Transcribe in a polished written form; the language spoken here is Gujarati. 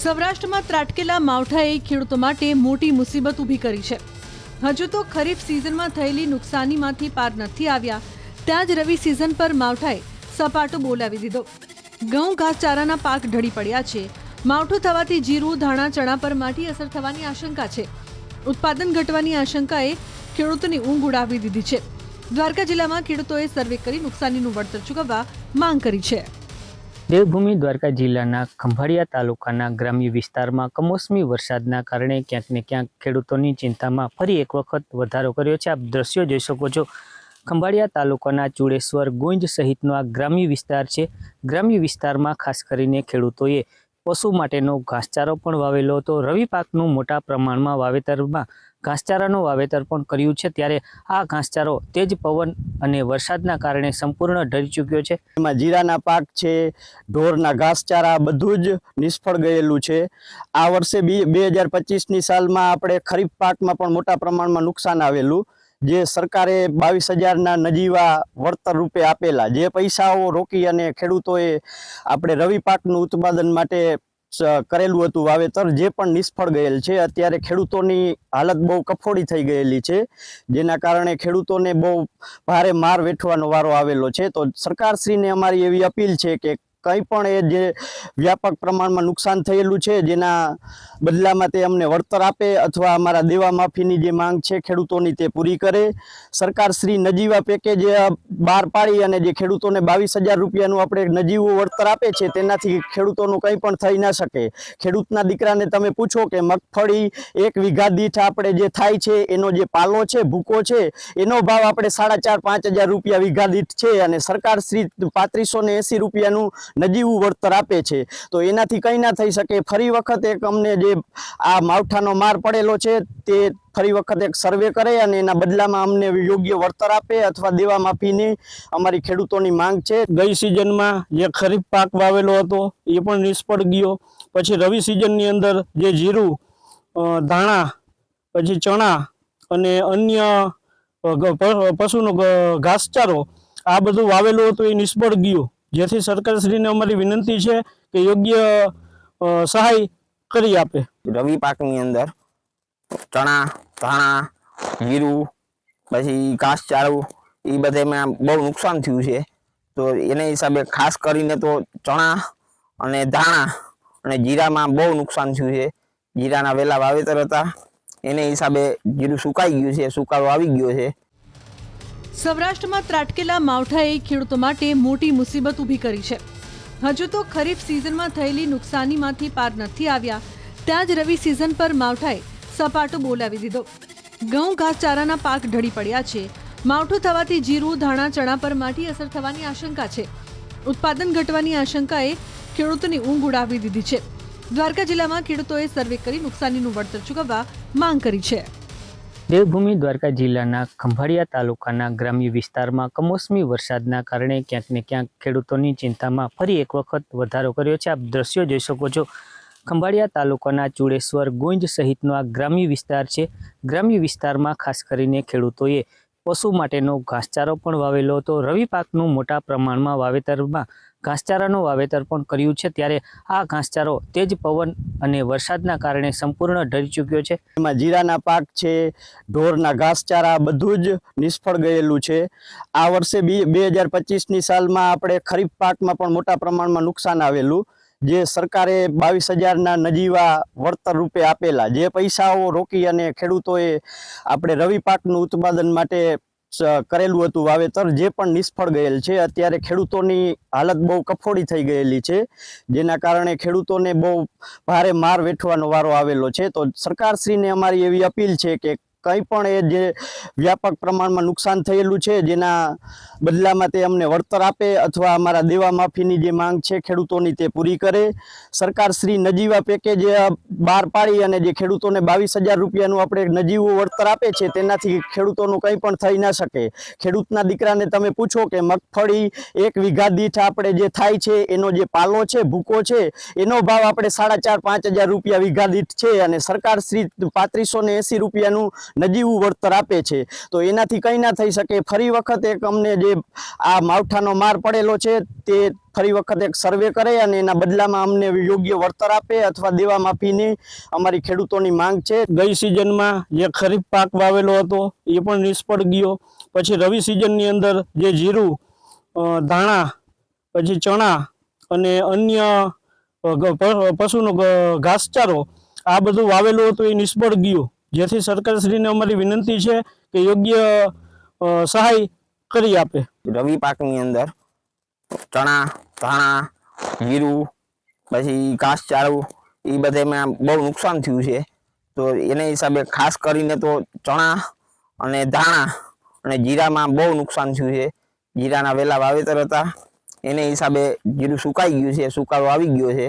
સૌરાષ્ટ્રમાં ત્રાટકેલા માવઠાએ ખેડૂતો માટે મોટી મુસીબત ઊભી કરી છે। હજુ તો ખરીફ સિઝનમાં થયેલી નુકસાનીમાંથી પાર નથી આવ્યા ત્યાં જ રવિ સિઝન પર માવઠાએ સપાટો બોલાવી દીધો। ઘઉં ઘાસચારાના પાક ઢળી પડ્યા છે। માવઠું થવાથી જીરું, ધાણા, ચણા પર માઠી અસર થવાની આશંકા છે। ઉત્પાદન ઘટવાની આશંકાએ ખેડૂતોની ઊંઘ ઉડાવી દીધી છે। દ્વારકા જિલ્લામાં ખેડૂતોએ સર્વે કરી નુકસાનીનું વળતર ચૂકવવા માંગ કરી છે। દેવભૂમિ દ્વારકા જિલ્લાના ખંભાળિયા તાલુકાના ગ્રામ્ય વિસ્તારમાં કમોસમી વરસાદના કારણે ક્યાંક ને ક્યાંક ખેડૂતોની ચિંતામાં ફરી એક વખત વધારો કર્યો છે। આપ દ્રશ્યો જોઈ શકો છો। ખંભાળિયા તાલુકાના ચુડેશ્વર, ગોંજ સહિતનો આ ગ્રામ્ય વિસ્તાર છે। ગ્રામ્ય વિસ્તારમાં ખાસ કરીને ખેડૂતોએ પશુ માટેનો ઘાસચારો પણ વાવેલો હતો। રવિ પાકનું મોટા પ્રમાણમાં વાવેતરમાં ઘાસચારાનું વાવેતર પણ કર્યું છે, ત્યારે આ ઘાસચારો તેજ પવન અને વરસાદના કારણે સંપૂર્ણ ઢળી ચૂક્યો છે। એમાં જીરાના પાક છે, ઢોરના ઘાસચારા બધું જ નિષ્ફળ ગયેલું છે। આ વર્ષે 2025ની સાલમાં આપણે ખરીફ પાકમાં પણ મોટા પ્રમાણમાં નુકસાન આવેલું, જે સરકારે 22,000ના નજીવા વળતર રૂપે આપેલા, જે પૈસાઓ રોકી અને ખેડૂતોએ આપણે રવિ પાકનું ઉત્પાદન માટે કરેલું હતું વાવેતર, જે પણ નિષ્ફળ ગયેલ છે। અત્યારે ખેડૂતોની હાલત બહુ કફોડી થઈ ગયેલી છે, જેના કારણે ખેડૂતોને બહુ ભારે માર વેઠવાનો વારો આવેલો છે। તો સરકારશ્રીને અમારી એવી અપીલ છે કે કંઈ પણ એ જે વ્યાપક પ્રમાણમાં નુકસાન થયેલું છે જેના બદલામાં તે અમને વળતર આપે અથવા અમારા દેવા માફીની જે માંગ છે ખેડૂતોની તે પૂરી કરે। સરકારશ્રી નજીવા પેકેજ બહાર પાડી અને જે ખેડૂતોને 22,000 રૂપિયાનું આપણે નજીવું વળતર આપે છે, તેનાથી ખેડૂતોનું કંઈ પણ થઈ ના શકે। ખેડૂતના દીકરાને તમે પૂછો કે મગફળી 1 વીઘા દીઠ આપણે જે થાય છે એનો જે પાલો છે, ભૂકો છે, એનો ભાવ આપણે 4,500-5,000 રૂપિયા વીઘા દીઠ છે, અને સરકારશ્રી 3580 રૂપિયાનું નજીવું વળતર આપે છે। તો એનાથી કંઈ ના થઈ શકે। ફરી વખત એક અમને જે આ માવઠાનો માર પડેલો છે તે ફરી વખત એક સર્વે કરે અને એના બદલામાં અમને યોગ્ય વળતર આપે અથવા દેવા માફીની અમારી ખેડૂતોની માંગ છે। ગઈ સિઝનમાં જે ખરીફ પાક વાવેલો હતો એ પણ નિષ્ફળ ગયો। પછી રવિ સિઝનની અંદર જે જીરું, ધાણા, પછી ચણા અને અન્ય પશુનો ઘાસચારો આ બધું વાવેલું હતું એ નિષ્ફળ ગયું, જેથી સરકારશ્રીને અમારી વિનંતી છે કે યોગ્ય સહાય કરી આપે। રવિ પાકની અંદર ચણા, ધાણા, જીરું, પછી ઘાસચારો એ બધામાં બહુ નુકસાન થયું છે। તો એના હિસાબે ખાસ કરીને તો ચણા અને ધાણા અને જીરામાં બહુ નુકસાન થયું છે। જીરાના વહેલા વાવેતર હતા, એને હિસાબે જીરું સુકાઈ ગયું છે, સુકારો આવી ગયો છે। સૌરાષ્ટ્રમાં ત્રાટકેલા માવઠાએ ખેડૂતો માટે મોટી મુસીબત ઊભી કરી છે। હજુ તો ખરીફ સિઝનમાં થયેલી નુકસાનીમાંથી પાર નથી આવ્યા ત્યાં જ રવિ સિઝન પર માવઠાએ સપાટો બોલાવી દીધો। ઘઉં ઘાસચારાના પાક ઢળી પડ્યા છે। માવઠું થવાથી જીરું, ધાણા, ચણા પર માઠી અસર થવાની આશંકા છે। ઉત્પાદન ઘટવાની આશંકાએ ખેડૂતોની ઊંઘ ઉડાવી દીધી છે। દ્વારકા જિલ્લામાં ખેડૂતોએ સર્વે કરી નુકસાનીનું વળતર ચૂકવવા માંગ કરી છે। દેવભૂમિ દ્વારકા જિલ્લાના ખંભાળિયા તાલુકાના ગ્રામ્ય વિસ્તારમાં કમોસમી વરસાદના કારણે ક્યાંક ને ક્યાંક ખેડૂતોની ચિંતામાં ફરી એક વખત વધારો કર્યો છે। આપ દ્રશ્યો જોઈ શકો છો। ખંભાળિયા તાલુકાના ચુડેશ્વર, ગોંજ સહિતનો આ ગ્રામ્ય વિસ્તાર છે। ગ્રામ્ય વિસ્તારમાં ખાસ કરીને ખેડૂતોએ પશુ માટેનો ઘાસચારો પણ વાવેલો હતો। રવિ પાકનું મોટા પ્રમાણમાં વાવેતરમાં ઘાસચારાનું વાવેતર પણ કર્યું છે, ત્યારે આ ઘાસચારો તેજ પવન અને વરસાદના કારણે સંપૂર્ણ ઢળી ચૂક્યો છે। એમાં જીરાના પાક છે, ઢોરના ઘાસચારા બધું જ નિષ્ફળ ગયેલું છે। આ વર્ષે 2025ની સાલમાં આપણે ખરીફ પાકમાં પણ મોટા પ્રમાણમાં નુકસાન આવેલું, જે સરકારે 22,000ના નજીવા વળતર રૂપે આપેલા, જે પૈસાઓ રોકી અને ખેડૂતોએ આપણે રવિ પાકનું ઉત્પાદન માટે કરેલું હતું વાવેતર, જે પણ નિષ્ફળ ગયેલ છે। અત્યારે ખેડૂતોની હાલત બહુ કફોડી થઈ ગયેલી છે, જેના કારણે ખેડૂતોને બહુ ભારે માર વેઠવાનો વારો આવેલો છે। તો સરકારશ્રીને અમારી એવી અપીલ છે કે કંઈ પણ એ જે વ્યાપક પ્રમાણમાં નુકસાન થયેલું છે જેના બદલામાં તે અમને વળતર આપે અથવા અમારા દેવા માફીની જે માંગ છે ખેડૂતોની તે પૂરી કરે। સરકારશ્રી નજીવા પેકેજ બહાર પાડી અને જે ખેડૂતોને 22,000 રૂપિયાનું આપણે નજીવું વળતર આપે છે, તેનાથી ખેડૂતોનું કંઈ પણ થઈ ના શકે। ખેડૂતના દીકરાને તમે પૂછો કે મગફળી 1 વીઘા દીઠ આપણે જે થાય છે એનો જે પાલો છે, ભૂકો છે, એનો ભાવ આપણે 4,500-5,000 રૂપિયા વીઘા દીઠ છે, અને સરકારશ્રી 3580 રૂપિયાનું નજીવું વળતર આપે છે. તો એનાથી કંઈ ના થઈ શકે. ફરી વખત એક અમને જે આ માવઠાનો માર પડેલો છે તે ફરી વખત એક સર્વે કરે અને એના બદલામાં અમને યોગ્ય વળતર આપે અથવા દેવા માફીની અમારી ખેડૂતોની માંગ છે. ગઈ સિઝનમાં જે ખરીફ પાક વાવેલો હતો એ પણ નિષ્ફળ ગયો. પછી રવિ સિઝનની અંદર જે જીરું, ધાણા, પછી ચણા અને અન્ય પશુનો ઘાસચારો આ બધું વાવેલું હતું એ નિષ્ફળ ગયું. જેથી સરકારશ્રીને અમારી વિનંતી છે કે યોગ્ય સહાય કરી આપે. રવિ પાકની અંદર ચણા, ધાણા, જીરું, પછી ઘાસચારો એ બધામાં બહુ નુકસાન થયું છે. તો એના હિસાબે ખાસ કરીને તો ચણા અને ધાણા અને જીરામાં બહુ નુકસાન થયું છે. જીરાના વહેલા વાવેતર હતા એને હિસાબે જીરું સુકાઈ ગયું છે, સુકારો આવી ગયો છે.